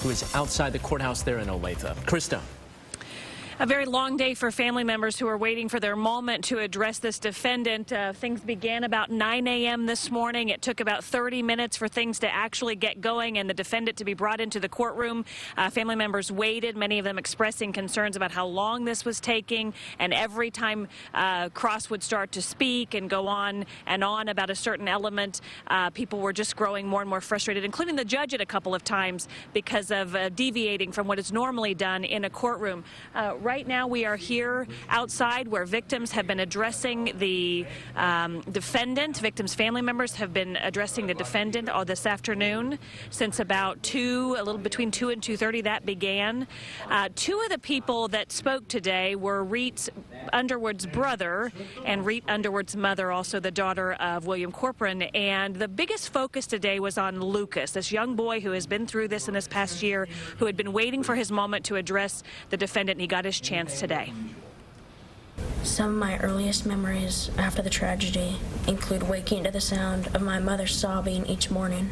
who is outside the courthouse there in Olathe. Krista. A very long day for family members who are waiting for their moment to address this defendant. Things began about 9 a.m. this morning. It took about 30 minutes for things to actually get going and the defendant to be brought into the courtroom. Family members waited, many of them expressing concerns about how long this was taking. And every time Cross would start to speak and go on and on about a certain element, people were just growing more and more frustrated, including the judge at a couple of times because of deviating from what is normally done in a courtroom. Right now we are here outside where victims have been addressing the defendant. Victims' family members have been addressing the defendant all this afternoon since about 2, a little between 2 and 2:30 that began. Two of the people that spoke today were Reet Underwood's brother and Reet Underwood's mother, also the daughter of William Corcoran. And the biggest focus today was on Lucas, this young boy who has been through this in this past year, who had been waiting for his moment to address the defendant, and he got his chance today. Some of my earliest memories after the tragedy include waking to the sound of my mother sobbing each morning,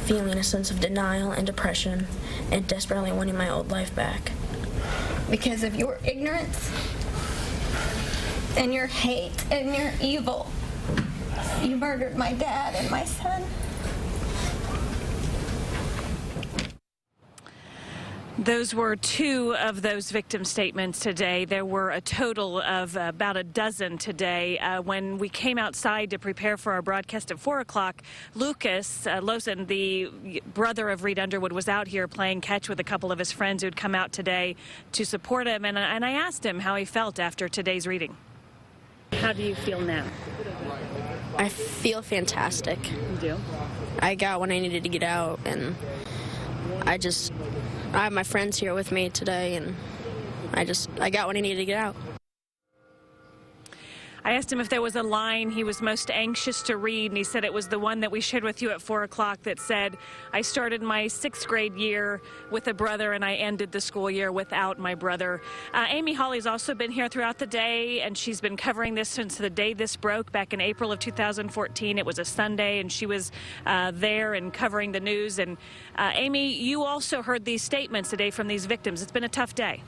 feeling a sense of denial and depression, and desperately wanting my old life back. Because of your ignorance and your hate and your evil, you murdered my dad and my son. Those were two of those victim statements today. There were a total of about a dozen today. When we came outside to prepare for our broadcast at 4 o'clock, Lucas Lozen, the brother of Reet Underwood, was out here playing catch with a couple of his friends who'd come out today to support him. And I asked him how he felt after today's reading. How do you feel now? I feel fantastic. You do? I got what I needed to get out, and I have my friends here with me today, and I got what I needed to get out. I asked him if there was a line he was most anxious to read, and he said it was the one that we shared with you at 4 o'clock that said, I started my 6th grade year with a brother, and I ended the school year without my brother. Amy Hawley's also been here throughout the day, and she's been covering this since the day this broke back in April of 2014. It was a Sunday, and she was there and covering the news. And Amy, you also heard these statements today from these victims. It's been a tough day.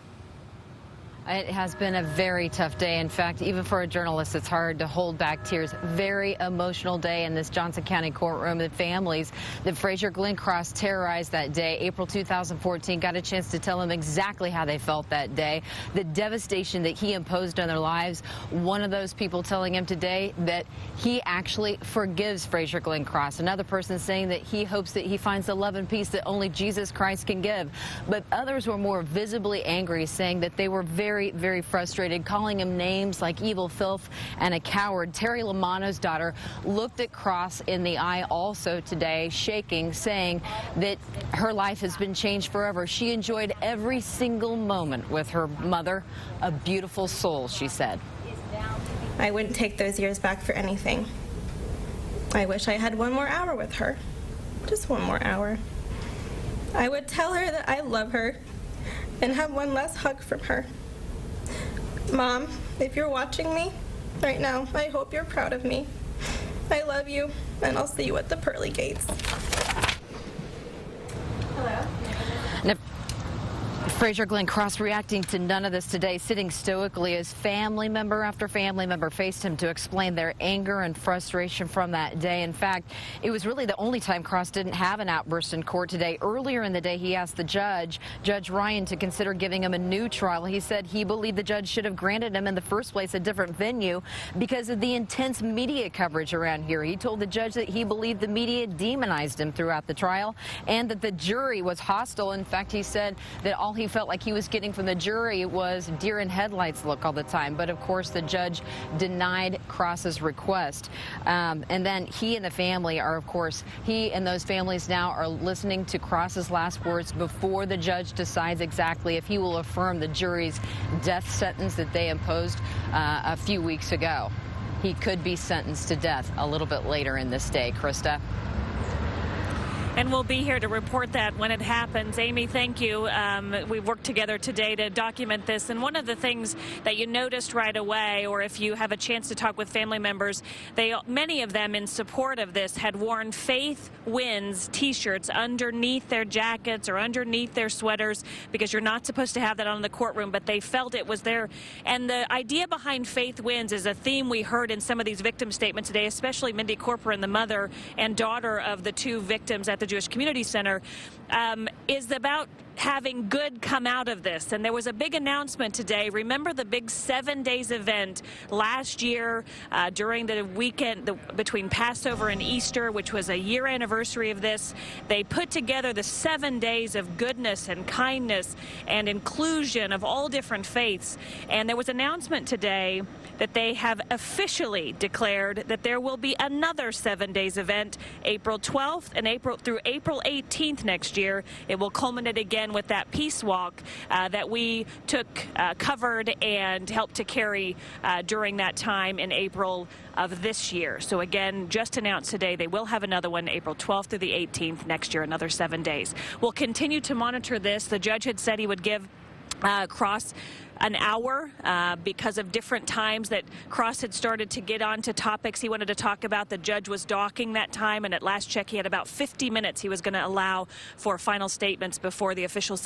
It has been a very tough day. In fact, even for a journalist, it's hard to hold back tears. Very emotional day in this Johnson County courtroom. The families that Frazier Glenn Cross terrorized that day, April 2014, got a chance to tell them exactly how they felt that day, the devastation that he imposed on their lives. One of those people telling him today that he actually forgives Frazier Glenn Cross. Another person saying that he hopes that he finds the love and peace that only Jesus Christ can give. But others were more visibly angry, saying that they were very frustrated, calling him names like evil filth and a coward. Terry Lamano's daughter looked at Cross in the eye also today, shaking, saying that her life has been changed forever. She enjoyed every single moment with her mother. A beautiful soul, she said. I wouldn't take those years back for anything. I wish I had one more hour with her. Just one more hour. I would tell her that I love her and have one last hug from her. Mom, if you're watching me right now, I hope you're proud of me. I love you, and I'll see you at the pearly gates. Hello. Frazier Glenn Cross reacting to none of this today, sitting stoically as family member after family member faced him to explain their anger and frustration from that day. In fact, it was really the only time Cross didn't have an outburst in court today. Earlier in the day, he asked the judge, Judge Ryan, to consider giving him a new trial. He said he believed the judge should have granted him in the first place a different venue because of the intense media coverage around here. He told the judge that he believed the media demonized him throughout the trial and that the jury was hostile. In fact, he said that all he felt like he was getting from the jury was deer in headlights look all the time. But of course, the judge denied Cross's request. And then he and the family are, of course, he and those families now are listening to Cross's last words before the judge decides exactly if he will affirm the jury's death sentence that they imposed a few weeks ago. He could be sentenced to death a little bit later in this day. Krista. And we'll be here to report that when it happens. Amy, thank you. We've worked together today to document this. And one of the things that you noticed right away, or if you have a chance to talk with family members, many of them in support of this had worn Faith Wins T-shirts underneath their jackets or underneath their sweaters, because you're not supposed to have that on in the courtroom, but they felt it was there. And the idea behind Faith Wins is a theme we heard in some of these victim statements today, especially Mindy Corcoran, the mother and daughter of the two victims at the Jewish Community Center, is about having good come out of this. And there was a big announcement today. Remember the big 7 days event last year during the weekend between Passover and Easter, which was a year anniversary of this. They put together the 7 days of goodness and kindness and inclusion of all different faiths. And there was an announcement today that they have officially declared that there will be another 7 days event, April 12th and through April 18th next year. It will culminate again with that peace walk that we covered and helped to carry during that time in April of this year. So again, just announced today, they will have another one April 12th through the 18th next year, another 7 days. We'll continue to monitor this. The judge had said he would give Cross an hour because of different times that Cross had started to get onto topics he wanted to talk about. The judge was docking that time, and at last check he had about 50 minutes he was going to allow for final statements before the official